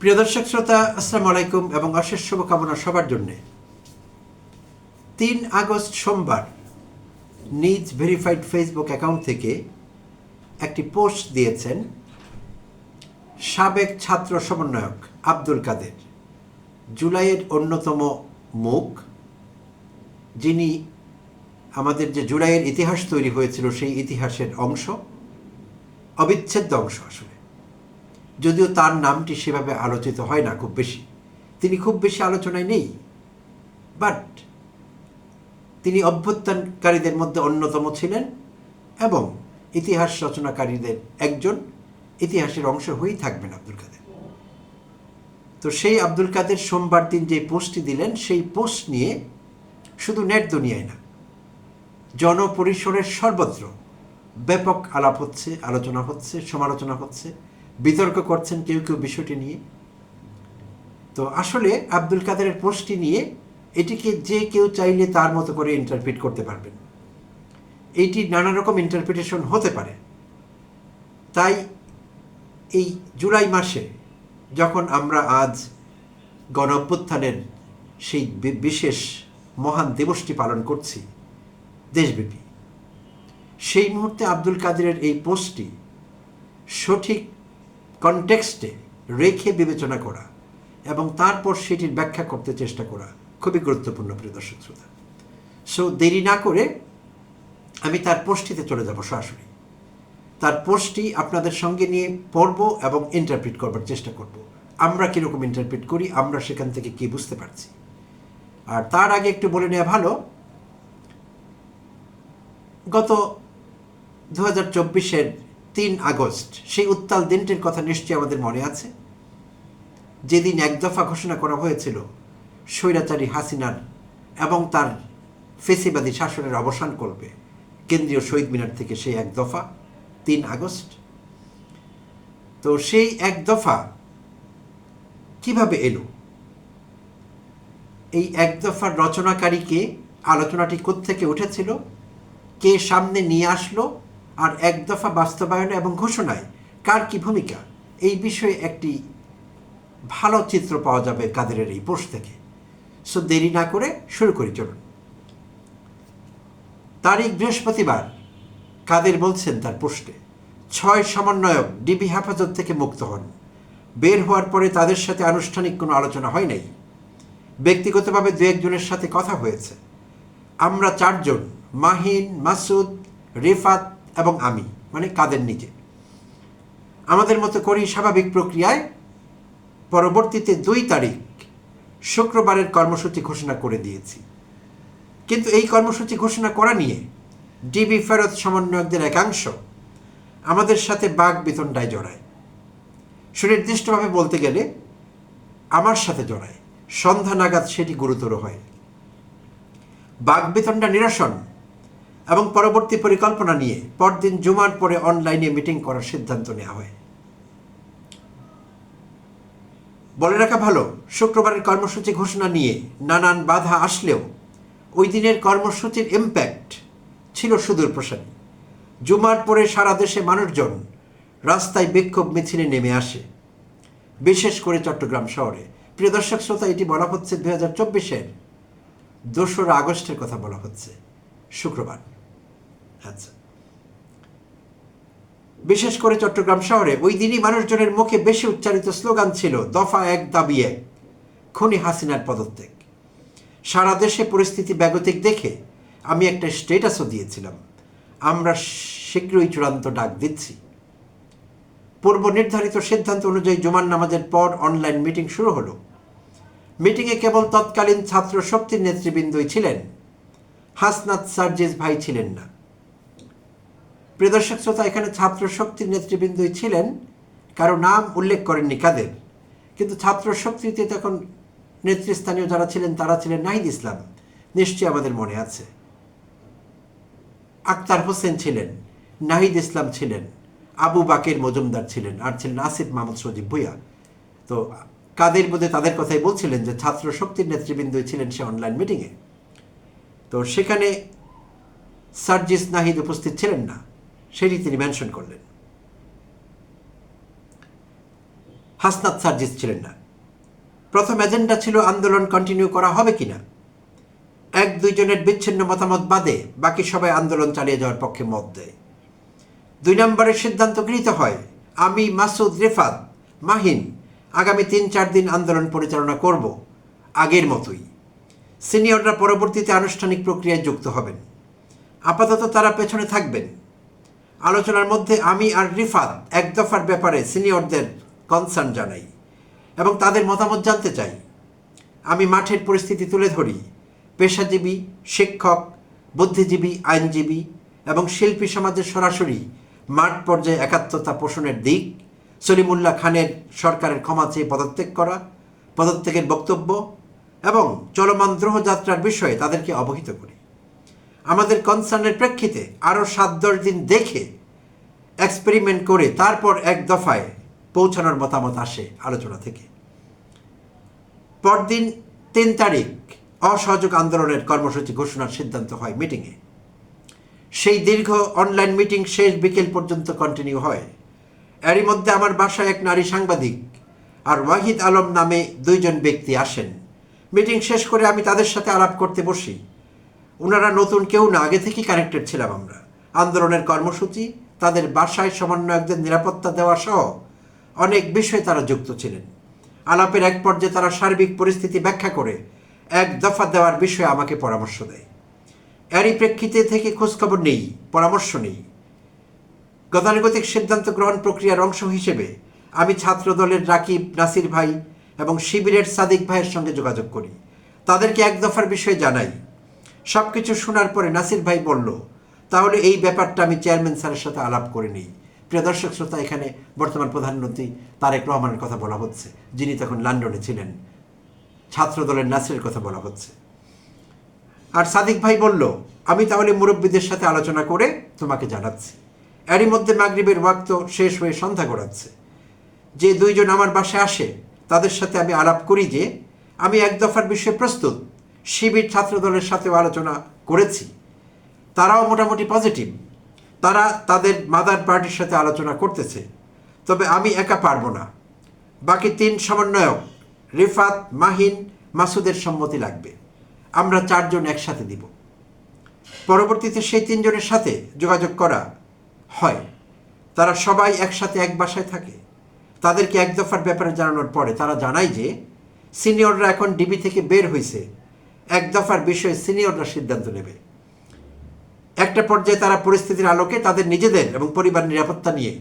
প্রিয় দর্শক শ্রোতা, আসসালামু আলাইকুম এবং অশেষ শুভকামনা সবার জন্যে। 3 আগস্ট সোমবার নিজ ভেরিফাইড ফেসবুক অ্যাকাউন্ট থেকে একটি পোস্ট দিয়েছেন সাবেক ছাত্র সমন্বয়ক আব্দুল কাদের, জুলাইয়ের অন্যতম মুখ, যিনি আমাদের যে জুলাইয়ের ইতিহাস তৈরি হয়েছিল সেই ইতিহাসের অংশ, অবিচ্ছেদ্য অংশ আসলে। যদিও তার নামটি সেভাবে আলোচিত হয় না খুব বেশি, তিনি খুব বেশি আলোচনায় নেই, বাট তিনি অভ্যুত্থানকারীদের মধ্যে অন্যতম ছিলেন এবং ইতিহাস রচনাকারীদের একজন, ইতিহাসের অংশ হয়েই থাকবেন আব্দুল কাদের। তো সেই আব্দুল কাদের সোমবার দিন যে পোস্টটি দিলেন, সেই পোস্ট নিয়ে শুধু নেট দুনিয়ায় না, জনপরিসরের সর্বত্র ব্যাপক আলাপ হচ্ছে, আলোচনা হচ্ছে, সমালোচনা হচ্ছে, বিতর্ক করছেন কেউ কেউ বিষয়টি নিয়ে। তো আসলে আব্দুল কাদেরের পোস্টটি নিয়ে এটিকে যে কেউ চাইলে তার মতো করে ইন্টারপ্রিট করতে পারবেন। এইটি নানা রকম ইন্টারপ্রিটেশন হতে পারে। তাই এই জুলাই মাসে যখন আমরা আজ গণ অভ্যুত্থানের সেই বিশেষ মহান দিবসটি পালন করছি দেশব্যাপী, সেই মুহূর্তে আব্দুল কাদেরের এই পোস্টটি সঠিক কনটেক্সটে রেখে বিবেচনা করা এবং তারপর সেটির ব্যাখ্যা করতে চেষ্টা করা খুবই গুরুত্বপূর্ণ, প্রিয় দর্শক শ্রোতা। সো দেরি না করে আমি তার পোস্টটিতে চলে যাব সরাসরি। তার পোস্টটি আপনাদের সঙ্গে নিয়ে পড়ব এবং ইন্টারপ্রিট করবার চেষ্টা করব। আমরা কীরকম ইন্টারপ্রিট করি, আমরা সেখান থেকে কী বুঝতে পারছি। আর তার আগে একটু বলে নেওয়া ভালো, গত 2024-এর 3 আগস্ট সেই উত্তাল দিনটির কথা নিশ্চয়ই আমাদের মনে আছে, যেদিন এক দফা ঘোষণা করা হয়েছিল স্বৈরাচারী হাসিনার এবং তার ফেসিবাদী শাসনের অবসান করবে কেন্দ্রীয় শহীদ মিনার থেকে। সেই এক দফা 3 আগস্ট। তো সেই এক দফা কিভাবে এলো, এই এক দফার রচনাকারীকে, আলোচনাটি কোত্থেকে উঠেছিল, কে সামনে নিয়ে আসলো, আর এক দফা বাস্তবায়নে এবং ঘোষণায় কার কি ভূমিকা, এই বিষয়ে একটি ভালো চিত্র পাওয়া যাবে কাদেরের এই পোস্ট থেকে। সো দেরি না করে শুরু করি, চলুন। তারিখ বৃহস্পতিবার। কাদের বলছেন তার পোস্টে, 6 সমন্বয়ক ডিবি হেফাজত থেকে মুক্ত হন। বের হওয়ার পরে তাদের সাথে আনুষ্ঠানিক কোনো আলোচনা হয় নাই। ব্যক্তিগতভাবে 2-1 জনের সাথে কথা হয়েছে। আমরা 4 জন, মাহিন, মাসুদ, রিফাত এবং আমি, মানে কাদের নিজে, আমাদের মতো করি স্বাভাবিক প্রক্রিয়ায় পরবর্তীতে 2 তারিখ শুক্রবারের কর্মসূচি ঘোষণা করে দিয়েছি। কিন্তু এই কর্মসূচি ঘোষণা করা নিয়ে ডিবি ফেরত সমন্বয়কদের একাংশ আমাদের সাথে বাক বিতণ্ডায় জড়ায়। সুনির্দিষ্টভাবে বলতে গেলে আমার সাথে জড়ায়। সন্ধ্যা নাগাদ সেটি গুরুতর হয়। বাক বিতণ্ডা নিরসন এবং পরবর্তী পরিকল্পনা নিয়ে পরদিন জুমার পরে অনলাইনে মিটিং করার সিদ্ধান্ত নেওয়া হয়। বলে রাখা ভালো, শুক্রবারের কর্মসূচি ঘোষণা নিয়ে নানান বাধা আসলেও ওই দিনের কর্মসূচির ইম্প্যাক্ট ছিল সুদূরপ্রসারী। জুমার পরে সারা দেশে মানুষজন রাস্তায় বিক্ষোভ মিছিলে নেমে আসে, বিশেষ করে চট্টগ্রাম শহরে। প্রিয় দর্শক শ্রোতা, এটি বলা হচ্ছে 2024-এর 2রা আগস্টের কথা বলা হচ্ছে, শুক্রবার। আচ্ছা, বিশেষ করে চট্টগ্রাম শহরে ওই দিনই মানুষজনের মুখে বেশি উচ্চারিত স্লোগান ছিল দফা 1 দাবি 1, খুনি হাসিনার পদত্যাগ। সারা দেশে পরিস্থিতি বেগতিক দেখে আমি একটা স্ট্যাটাসও দিয়েছিলাম, আমরা শীঘ্রই চূড়ান্ত ডাক দিচ্ছি। পূর্ব নির্ধারিত সিদ্ধান্ত অনুযায়ী জুমার নামাজের পর অনলাইন মিটিং শুরু হলো। মিটিংয়ে কেবল তৎকালীন ছাত্র শক্তির নেতৃবৃন্দই ছিলেন, হাসনাত সার্জিস ভাই ছিলেন না। প্রিয় দর্শক শ্রোতা, এখানে ছাত্র শক্তির নেতৃবৃন্দই ছিলেন, কারো নাম উল্লেখ করেননি কাদের। কিন্তু ছাত্র শক্তিতে তখন নেতৃস্থানীয় যারা ছিলেন তারা ছিলেন নাহিদ ইসলাম, নিশ্চয়ই আমাদের মনে আছে, আক্তার হোসেন ছিলেন, নাহিদ ইসলাম ছিলেন, আবু বাকের মজুমদার ছিলেন, আর ছিলেন আসিফ মাহমুদ সজীব ভুইয়া। তো কাদের বোধে তাদের কথাই বলছিলেন যে ছাত্র শক্তির নেতৃবৃন্দই ছিলেন সে অনলাইন মিটিংয়ে। তো সেখানে সার্জিস নাহিদ উপস্থিত ছিলেন না, সেটি তিনি মেনশন করলেন। হাসনাত সার্জিস ছিলেন না। প্রথম এজেন্ডা ছিল আন্দোলন কন্টিনিউ করা হবে কিনা। এক দুইজনের বিচ্ছিন্ন মতামত বাদে বাকি সবাই আন্দোলন চালিয়ে যাওয়ার পক্ষে মত দেয়। 2 নম্বরের সিদ্ধান্ত গৃহীত হয়, আমি, মাসুদ, রিফাত, মাহিন আগামী 3-4 দিন আন্দোলন পরিচালনা করব আগের মতোই। সিনিয়ররা পরবর্তীতে আনুষ্ঠানিক প্রক্রিয়ায় যুক্ত হবেন, আপাতত তারা পেছনে থাকবেন। আলোচনার মধ্যে আমি আর রিফাত এক দফার ব্যাপারে সিনিয়রদের কনসার্ন জানাই এবং তাদের মতামত জানতে চাই। আমি মাঠের পরিস্থিতি তুলে ধরি, পেশাজীবী, শিক্ষক, বুদ্ধিজীবী, আইনজীবী এবং শিল্পী সমাজের সরাসরি মাঠ পর্যায়ে একাত্মতা পোষণের দিক, সলিমুল্লাহ খানের সরকারের ক্ষমা চেয়ে পদত্যাগ করা, পদত্যাগের বক্তব্য এবং চলমান দ্রোহযাত্রার বিষয়ে তাদেরকে অবহিত করি। আমাদের কনসার্নের প্রেক্ষিতে আরও 7-10 দিন দেখে এক্সপেরিমেন্ট করে তারপর এক দফায় পৌঁছানোর মতামত আসে আলোচনা থেকে। পরদিন 3 তারিখ অসহযোগ আন্দোলনের কর্মসূচি ঘোষণার সিদ্ধান্ত হয় মিটিংয়ে। সেই দীর্ঘ অনলাইন মিটিং শেষ বিকেল পর্যন্ত কন্টিনিউ হয়। এরই মধ্যে আমার বাসায় এক নারী সাংবাদিক আর ওয়াহিদ আলম নামে 2 জন ব্যক্তি আসেন। মিটিং শেষ করে আমি তাদের সাথে আলাপ করতে বসি। ওনারা নতুন কেউ না, আগে থেকেই কানেক্টেড ছিলাম আমরা। আন্দোলনের কর্মসূচি, তাদের বাসায় সমন্বয়কদের নিরাপত্তা দেওয়া সহ অনেক বিষয়ে তারা যুক্ত ছিলেন। আলাপের এক পর্যায়ে তারা সার্বিক পরিস্থিতি ব্যাখ্যা করে এক দফা দেওয়ার বিষয়ে আমাকে পরামর্শ দেয়। এরই প্রেক্ষিতে থেকে খোঁজখবর নেই, পরামর্শ নেই। গতানুগতিক সিদ্ধান্ত গ্রহণ প্রক্রিয়ার অংশ হিসেবে আমি ছাত্র দলের রাকিব, নাসির ভাই এবং শিবিরের সাদিক ভাইয়ের সঙ্গে যোগাযোগ করি, তাদেরকে এক দফার বিষয়ে জানাই। সব কিছু শোনার পরে নাসির ভাই বলল, তাহলে এই ব্যাপারটা আমি চেয়ারম্যান স্যারের সাথে আলাপ করে নিই। প্রিয় দর্শক শ্রোতা, এখানে বর্তমান প্রধানমন্ত্রী তারেক রহমানের কথা বলা হচ্ছে, যিনি তখন লন্ডনে ছিলেন। ছাত্র দলের নাসিরের কথা বলা হচ্ছে। আর সাদিক ভাই বলল, আমি তাহলে মুরব্বীদের সাথে আলোচনা করে তোমাকে জানাচ্ছি। এরই মধ্যে মাগরিবের ওয়াক্ত শেষ হয়ে সন্ধ্যা গড়াচ্ছে। যে 2 জন আমার বাসায় আসে তাদের সাথে আমি আলাপ করি যে আমি এক দফার বিষয়ে প্রস্তুত। শিবির ছাত্র দলের সাথেও আলোচনা করেছি, তারাও মোটামুটি পজিটিভ। তারা তাদের মাদার পার্টির সাথে আলোচনা করতেছে, তবে আমি একা পারবো না। বাকি 3 সমন্বয়ক রিফাত, মাহিন, মাসুদের সম্মতি লাগবে। আমরা 4 জন একসাথে দিব। পরবর্তীতে সেই 3 জনের সাথে যোগাযোগ করা হয়। তারা সবাই একসাথে এক বাসায় থাকে। তাদেরকে এক দফার ব্যাপারে জানানোর পরে তারা জানায় যে সিনিয়ররা এখন ডিবি থেকে বের হয়েছে, এক দফার বিষয়ে সিনিয়ররা সিদ্ধান্ত নেবে। একটা পর্যায়ে তারা পরিস্থিতির আলোকে তাদের নিজেদের এবং পরিবার নিরাপত্তা নিয়ে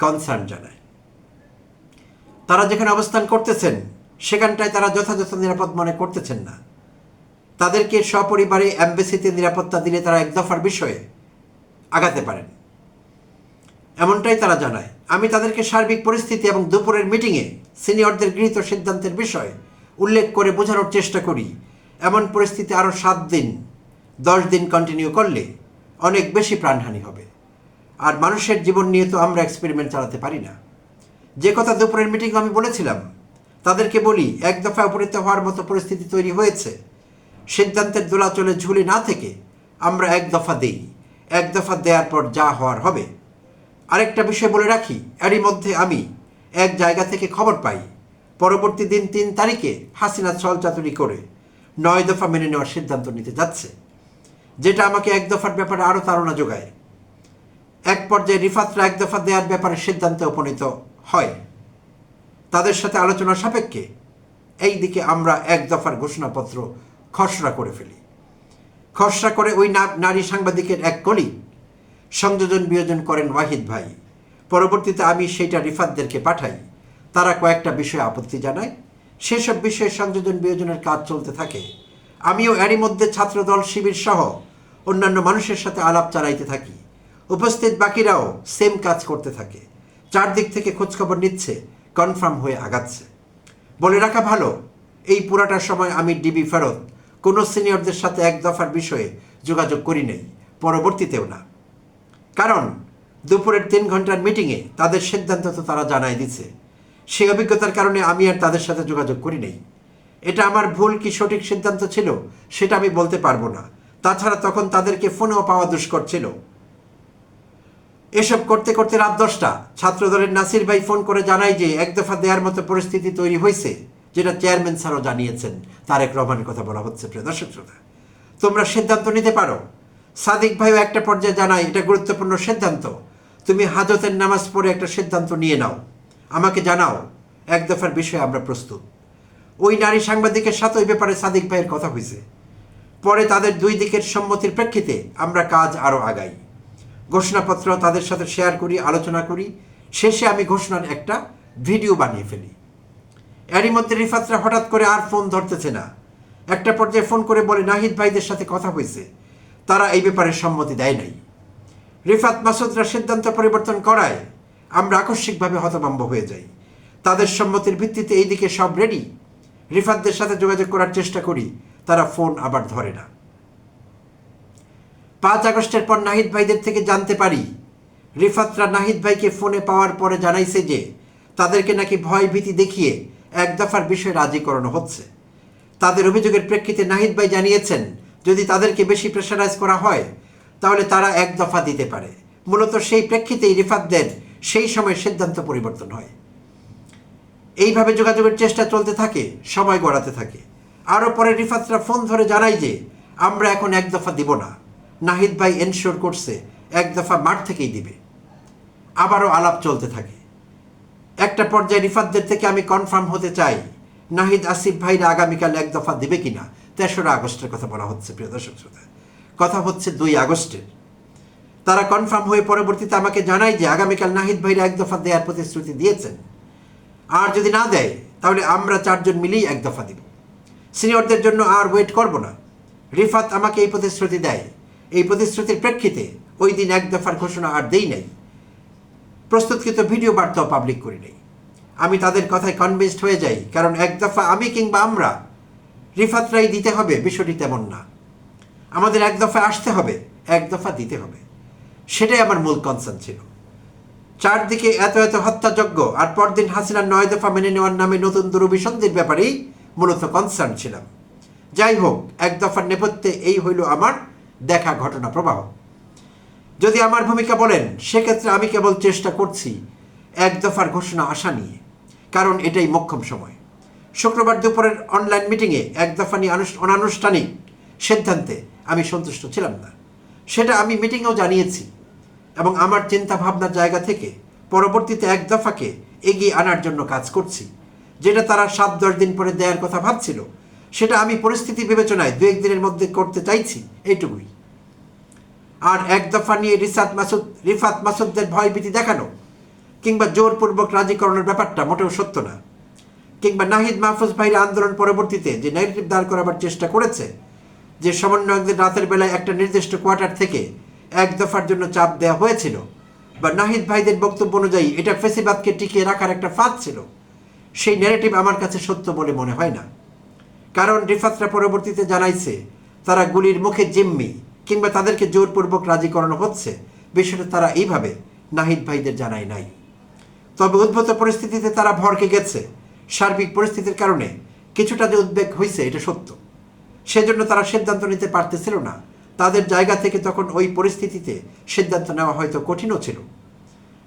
কনসার্ন জানায়। তারা যেখানে অবস্থান করতেছেন সেখানটায় তারা যথাযথ নিরাপদ মনে করতেছেন না। তাদেরকে সপরিবারে অ্যাম্বাসিতে নিরাপত্তা দিলে তারা এক দফার বিষয়ে আগাতে পারেন, এমনটাই তারা জানায়। আমি তাদেরকে সার্বিক পরিস্থিতি এবং দুপুরের মিটিংয়ে সিনিয়রদের গৃহীত সিদ্ধান্তের বিষয়ে উল্লেখ করে বোঝানোর চেষ্টা করি। এমন পরিস্থিতি আরও 7-10 দিন কন্টিনিউ করলে অনেক বেশি প্রাণহানি হবে, আর মানুষের জীবন নিয়ে তো আমরা এক্সপেরিমেন্ট চালাতে পারি না। যে কথা দুপুরের মিটিংয়ে আমি বলেছিলাম, তাদেরকে বলি, এক দফা উপনীত হওয়ার মতো পরিস্থিতি তৈরি হয়েছে। সিদ্ধান্তের দোলাচলে ঝুলে না থেকে আমরা এক দফা দেই। এক দফা দেওয়ার পর যা হওয়ার হবে। আরেকটা বিষয় বলে রাখি, এরই মধ্যে আমি এক জায়গা থেকে খবর পাই, পরবর্তী দিন 3 তারিখে হাসিনা ছলচাতুরি করে 9 দফা মেনে নেওয়ার সিদ্ধান্ত নিতে যাচ্ছে, যেটা আমাকে এক দফার ব্যাপারে আরও তাড়না যোগায়। এক পর্যায়ে রিফাতরা এক দফা দেওয়ার ব্যাপারে সিদ্ধান্তে উপনীত হয়। তাদের সাথে আলোচনা সাপেক্ষে এই দিকে আমরা এক দফার ঘোষণাপত্র খসড়া করে ফেলি। খসড়া করে ওই নারী সাংবাদিকের এক কলিগ সংযোজন বিয়োজন করেন ওয়াহিদ ভাই। পরবর্তীতে আমি সেইটা রিফাতদেরকে পাঠাই। তারা কয়েকটা বিষয়ে আপত্তি জানায়। সেসব বিষয়ে সংযোজন বিয়োজনের কাজ চলতে থাকে। আমিও এরই মধ্যে ছাত্রদল, শিবির সহ অন্যান্য মানুষের সাথে আলাপ চালাইতে থাকি। উপস্থিত বাকিরাও সেম কাজ করতে থাকে। চারদিক থেকে খোঁজখবর নিচ্ছে, কনফার্ম হয়ে আগাচ্ছে। বলে রাখা ভালো, এই পুরাটা সময় আমি ডিবি ফেরত কোনো সিনিয়রদের সাথে এক দফার বিষয়ে যোগাযোগ করি নাই, পরবর্তীতেও না। কারণ দুপুরের 3 ঘন্টার মিটিংয়ে তাদের সিদ্ধান্ত তো তারা জানাই দিছে। সেই অভিজ্ঞতার কারণে আমি আর তাদের সাথে যোগাযোগ করি নাই। এটা আমার ভুল কি সঠিক সিদ্ধান্ত ছিল সেটা আমি বলতে পারবো না। তাছাড়া তখন তাদেরকে ফোনেও পাওয়া দুষ্কর ছিল। এসব করতে করতে রাত 10টা ছাত্রদলের নাসির ভাই ফোন করে জানায় যে এক দফা দেওয়ার মতো পরিস্থিতি তৈরি হয়েছে, যেটা চেয়ারম্যান স্যারও জানিয়েছেন। তারেক রহমানের কথা বলা হচ্ছে। প্রিয় দর্শক শ্রোতা, তোমরা সিদ্ধান্ত নিতে পারো। সাদিক ভাইও একটা পর্যায়ে জানায় এটা গুরুত্বপূর্ণ সিদ্ধান্ত, তুমি হাজতের নামাজ পড়ে একটা সিদ্ধান্ত নিয়ে নাও, আমাকে জানাও, এক দফার বিষয়ে আমরা প্রস্তুত। ওই নারী সাংবাদিকের সাথে ওই ব্যাপারে সাদিক ভাইয়ের কথা হয়েছে। পরে তাদের দুই দিকের সম্মতির প্রেক্ষিতে আমরা কাজ আরও আগাই, ঘোষণাপত্র তাদের সাথে শেয়ার করি, আলোচনা করি। শেষে আমি ঘোষণার একটা ভিডিও বানিয়ে ফেলি। এরই মধ্যে রিফাতরা হঠাৎ করে আর ফোন ধরতেছে না। একটা পর্যায়ে ফোন করে বলে নাহিদ ভাইদের সাথে কথা হয়েছে, তারা এই ব্যাপারে সম্মতি দেয় নাই। রিফাত মাসুদরা সিদ্ধান্ত পরিবর্তন করায় আমরা আকস্মিকভাবে হতভম্ব হয়ে যাই। তাদের সম্মতির ভিত্তিতে এইদিকে সব রেডি, রিফাতদের সাথে যোগাযোগ করার চেষ্টা করি, তারা ফোন আবার ধরে না। 5 আগস্টের পর নাহিদ ভাইদের থেকে জানতে পারি রিফাতরা নাহিদ ভাইকে ফোনে পাওয়ার পরে জানাইছে যে তাদেরকে নাকি ভয় ভীতি দেখিয়ে এক দফার বিষয়ে রাজি করানো হচ্ছে। তাদের অভিযোগের প্রেক্ষিতে নাহিদ ভাই জানিয়েছেন যদি তাদেরকে বেশি প্রেশারাইজ করা হয় তাহলে তারা এক দফা দিতে পারে। মূলত সেই প্রেক্ষিতেই রিফাতদের সেই সময় সিদ্ধান্ত পরিবর্তন হয়। এইভাবে যোগাযোগের চেষ্টা চলতে থাকে, সময় গড়াতে থাকে। আরও পরে রিফাতরা ফোন ধরে জানায় যে আমরা এখন এক দফা দিব না, নাহিদ ভাই এনশিওর করছে এক দফা মাঠ থেকেই দিবে। আবারও আলাপ চলতে থাকে। একটা পর্যায়ে রিফাতদের থেকে আমি কনফার্ম হতে চাই নাহিদ আসিফ ভাইরা আগামীকাল এক দফা দেবে কিনা। 3রা আগস্টের কথা বলা হচ্ছে। প্রিয় দর্শক শ্রোতা, কথা হচ্ছে 2 আগস্টের। তারা কনফার্ম হয়ে পরবর্তীতে আমাকে জানায় যে আগামীকাল নাহিদ ভাইরা এক দফা দেওয়ার প্রতিশ্রুতি দিয়েছেন, আর যদি না দেয় তাহলে আমরা 4 জন মিলেই এক দফা দিব। সিনিয়রদের জন্য আর ওয়েট করব না। রিফাত আমাকে এই প্রতিশ্রুতি দেয়। এই প্রতিশ্রুতির প্রেক্ষিতে ওই দিন এক দফার ঘোষণা আর দেই নাই, প্রস্তুতকৃত ভিডিও বার্তাও পাবলিক করি নাই। আমি তাদের কথায় কনভিন্সড হয়ে যাই, কারণ এক দফা আমি কিংবা আমরা, রিফাতরাই দিতে হবে বিষয়টি তেমন না। আমাদের এক দফা আসতে হবে, এক দফা দিতে হবে, সেটাই আমার মূল কনসার্ন ছিল। চারদিকে এত এত হত্যাযজ্ঞ আর পরদিন হাসিনার 9 দফা মেনে নেওয়ার নামে নতুন দুরভিসন্ধির ব্যাপারেই মূলত কনসার্ন ছিলাম। যাই হোক, এক দফার নেপথ্যে এই হইল আমার দেখা ঘটনা প্রবাহ। যদি আমার ভূমিকা বলেন, সেক্ষেত্রে আমি কেবল চেষ্টা করছি এক দফার ঘোষণা আসা নিয়ে, কারণ এটাই মোক্ষম সময়। শুক্রবার দুপুরের অনলাইন মিটিংয়ে এক দফা নিয়ে অনানুষ্ঠানিক সিদ্ধান্তে আমি সন্তুষ্ট ছিলাম না। সেটা আমি মিটিংয়েও জানিয়েছি এবং আমার চিন্তা ভাবনার জায়গা থেকে পরবর্তীতে এক দফাকে এগিয়ে আনার জন্য কাজ করছি। যেটা তারা 7-10 দিন পরে দেওয়ার কথা ভাবছিল, সেটা আমি পরিস্থিতি বিবেচনায় 2-1 দিনের মধ্যে করতে চাইছি, এইটুকুই। আর এক দফা নিয়ে রিফাত মাসুদদের ভয়ভীতি দেখানো কিংবা জোরপূর্বক রাজি করানোর ব্যাপারটা মোটেও সত্য না। কিংবা নাহিদ মাহফুজ ভাইরা আন্দোলন পরবর্তীতে যে ন্যারেটিভ দাঁড় করাবার চেষ্টা করেছে যে সমন্বয়কদের রাতের বেলায় একটা নির্দিষ্ট কোয়ার্টার থেকে এক দফার জন্য চাপ দেওয়া হয়েছিল, বা নাহিদ ভাইদের বক্তব্য অনুযায়ী এটা ফেসিবাদকে টিকিয়ে রাখার একটা ফাঁদ ছিল, সেই ন্যারেটিভ আমার কাছে সত্য বলে মনে হয় না। কারণ রিফাতরা পরবর্তীতে জানাইছে তারা গুলির মুখে জিম্মি কিংবা তাদেরকে জোরপূর্বক রাজি করানো হচ্ছে, বিষয়টা তারা এইভাবে নাহিদ ভাইদের জানায় নাই। তবে উদ্ভূত পরিস্থিতিতে তারা ভরকে গেছে। সার্বিক পরিস্থিতির কারণে কিছুটা যে উদ্বেগ হয়েছে এটা সত্য। সেজন্য তারা সিদ্ধান্ত নিতে পারতেছিল না। তাদের জায়গা থেকে তখন ওই পরিস্থিতিতে সিদ্ধান্ত নেওয়া হয়তো কঠিনও ছিল।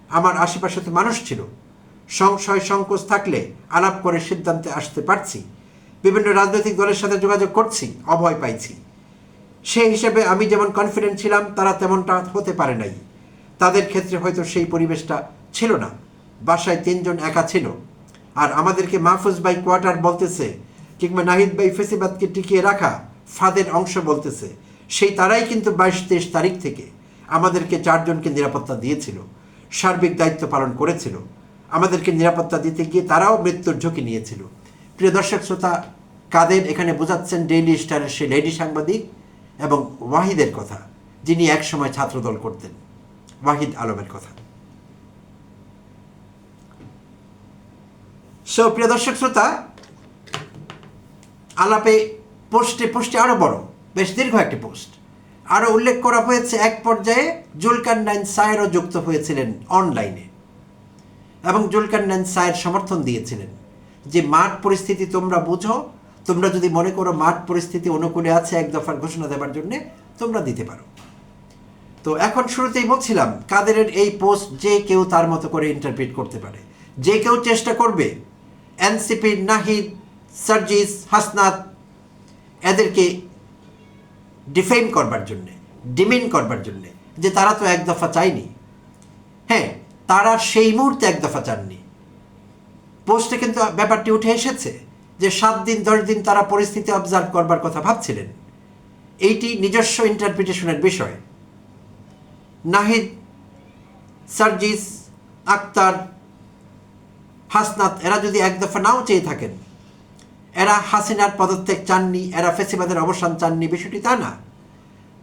আমার আশেপাশে তো মানুষ ছিল, সংশয় সংকোচ থাকলে আলাপ করে সিদ্ধান্তে আসতে পারছি। বিভিন্ন রাজনৈতিক দলের সাথে যোগাযোগ করছি, অভয় পাইছি। সেই হিসেবে আমি যেমন কনফিডেন্ট ছিলাম তারা তেমনটা হতে পারে নাই। তাদের ক্ষেত্রে হয়তো সেই পরিবেশটা ছিল না। বাসায় 3 জন একা ছিল, আর আমাদেরকে মাহফুজ ভাই কোয়ার্টার বলতেছে কিংবা নাহিদ ভাই ফেসিবাদকে টিকিয়ে রাখা ফাঁদের অংশ বলতেছে। সেই তারাই কিন্তু 22-23 তারিখ থেকে আমাদেরকে 4 জনকে নিরাপত্তা দিয়েছিল, সার্বিক দায়িত্ব পালন করেছিল। আমাদেরকে নিরাপত্তা দিতে গিয়ে তারাও মৃত্যুর ঝুঁকি নিয়েছিল। প্রিয় দর্শক শ্রোতা, কাদের এখানে বোঝাচ্ছেন ডেইলি স্টারের সেই লেডি সাংবাদিক এবং ওয়াহিদের কথা, যিনি একসময় ছাত্রদল করতেন, ওয়াহিদ আলমের কথা। সো প্রিয় দর্শক শ্রোতা, আলাপে পোস্টে আরও বড়, বেশ দীর্ঘ একটি পোস্ট আরও উল্লেখ করা হয়েছে। এক পর্যায়ে জুলকারনাইন সায়েরও যুক্ত হয়েছিলেন অনলাইনে এবং জুলকারনাইন সায়ের সমর্থন দিয়েছিলেন যে মাঠ পরিস্থিতি তোমরা বুঝো, তোমরা যদি মনে করো মাঠ পরিস্থিতি অনুকূলে আছে এক দফার ঘোষণা দেওয়ার জন্যে, তোমরা দিতে পারো। তো এখন শুরুতেই বলছিলাম কাদেরের এই পোস্ট যে কেউ তার মতো করে ইন্টারপ্রিট করতে পারে, যে কেউ চেষ্টা করবে এনসিপি, নাহিদ, সার্জিস, হাসনাত এদেরকে ডিফেম করবার জন্যে, ডিমিন করবার জন্যে যে তারা তো এক দফা চায়নি। হ্যাঁ, তারা সেই মুহূর্তে এক দফা চাননি। পোস্টে কিন্তু ব্যাপারটি উঠে এসেছে যে 7 দিন 10 দিন তারা পরিস্থিতি অবজার্ভ করবার কথা ভাবছিলেন। এইটি নিজস্ব ইন্টারপ্রিটেশনের বিষয়। নাহিদ, সার্জিস, আক্তার, হাসনাত এরা যদি এক দফা নাও চেয়ে থাকেন, এরা হাসিনার পদত্যাগ চাননি, এরা ফেসিবাদের অবসান চাননি, বিষয়টি তা না।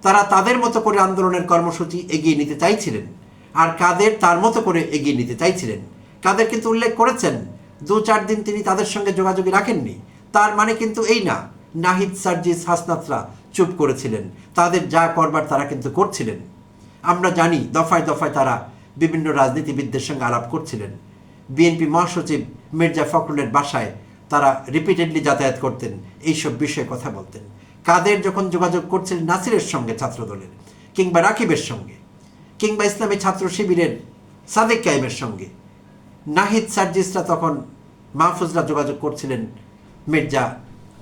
তারা তাদের মতো করে আন্দোলনের কর্মসূচি এগিয়ে নিতে চাইছিলেন, আর কাদের তার মতো করে এগিয়ে নিতে চাইছিলেন। কাদের কিন্তু উল্লেখ করেছেন 2-4 দিন তিনি তাদের সঙ্গে যোগাযোগই রাখেননি। তার মানে কিন্তু এই না নাহিদ, সার্জিস, হাসনাতরা চুপ করেছিলেন, তাদের যা করবার তারা কিন্তু করছিলেন। আমরা জানি দফায় দফায় তারা বিভিন্ন রাজনীতিবিদদের সঙ্গে আলাপ করছিলেন। বিএনপি মহাসচিব মির্জা ফখরুলের বাসায় তারা রিপিটেডলি যাতায়াত করতেন, এইসব বিষয়ে কথা বলতেন। কাদের যখন যোগাযোগ করছিলেন নাসিরের সঙ্গে ছাত্রদলের, কিংবা রাকিবের সঙ্গে, কিংবা ইসলামী ছাত্র শিবিরের সাদেক কায়েমের সঙ্গে, নাহিদ, সার্জিসরা তখন মাহফুজরা যোগাযোগ করছিলেন মির্জা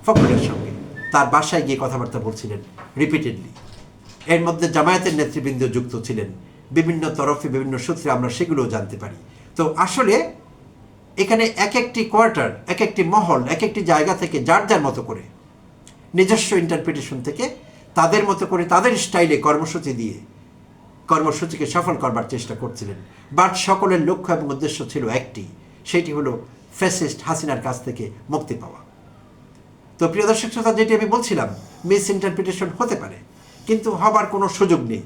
ফখরুলের সঙ্গে, তার বাসায় গিয়ে কথাবার্তা বলছিলেন রিপিটেডলি। এর মধ্যে জামায়াতের নেতৃবৃন্দ যুক্ত ছিলেন, বিভিন্ন তরফে বিভিন্ন সূত্রে আমরা সেগুলোও জানতে পারি। তো আসলে এখানে এক একটি কোয়ার্টার, এক একটি মহল, এক একটি জায়গা থেকে যার যার মতো করে নিজস্ব ইন্টারপ্রিটেশন থেকে তাদের মতো করে তাদের স্টাইলে কর্মসূচি দিয়ে কর্মসূচিকে সফল করবার চেষ্টা করছিলেন। বাট সকলের লক্ষ্য এবং উদ্দেশ্য ছিল একটি, সেটি হলো ফ্যাসিস্ট হাসিনার কাছ থেকে মুক্তি পাওয়া। তো প্রিয় দর্শক শ্রোতা, যেটি আমি বলছিলাম, মিস ইন্টারপ্রিটেশন হতে পারে, কিন্তু হবার কোনো সুযোগ নেই।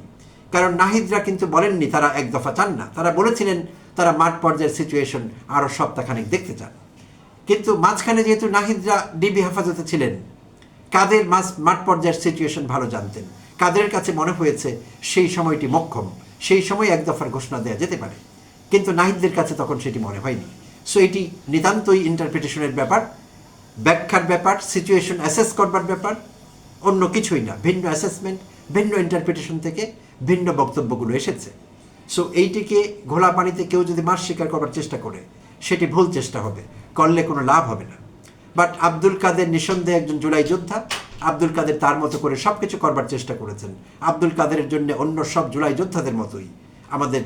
কারণ নাহিদরা কিন্তু বলেননি তারা এক দফা চান না, তারা বলেছিলেন তারা মাঠ পর্যায়ের সিচুয়েশন আরও সপ্তাহখানেক দেখতে চান। কিন্তু মাঝখানে যেহেতু নাহিদরা ডিবি হেফাজতে ছিলেন, কাদের মাঠ পর্যায়ের সিচুয়েশন ভালো জানতেন, কাদের কাছে মনে হয়েছে সেই সময়টি মোক্ষম, সেই সময় এক দফার ঘোষণা দেওয়া যেতে পারে। কিন্তু নাহিদদের কাছে তখন সেটি মনে হয়নি। সো এটি নিতান্তই ইন্টারপ্রিটেশনের ব্যাপার, ব্যাখ্যার ব্যাপার, সিচুয়েশন অ্যাসেস করবার ব্যাপার, অন্য কিছুই না। ভিন্ন অ্যাসেসমেন্ট, ভিন্ন ইন্টারপ্রিটেশন থেকে ভিন্ন বক্তব্যগুলো এসেছে। সো এইটিকে ঘোলা পানিতে কেউ যদি মাছ শিকার করবার চেষ্টা করে, সেটি ভুল চেষ্টা হবে, করলে কোনো লাভ হবে না। বাট আব্দুল কাদের নিঃসন্দেহে একজন জুলাই যোদ্ধা। আব্দুল কাদের তার মতো করে সব কিছু করবার চেষ্টা করেছেন। আব্দুল কাদেরের জন্য অন্য সব জুলাই যোদ্ধাদের মতোই আমাদের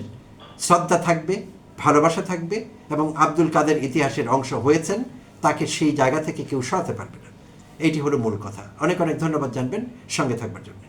শ্রদ্ধা থাকবে, ভালোবাসা থাকবে, এবং আব্দুল কাদের ইতিহাসের অংশ হয়েছেন, তাকে সেই জায়গা থেকে কেউ সরাতে পারবে না। এইটি হলো মূল কথা। অনেক অনেক ধন্যবাদ জানবেন সঙ্গে থাকবার জন্য।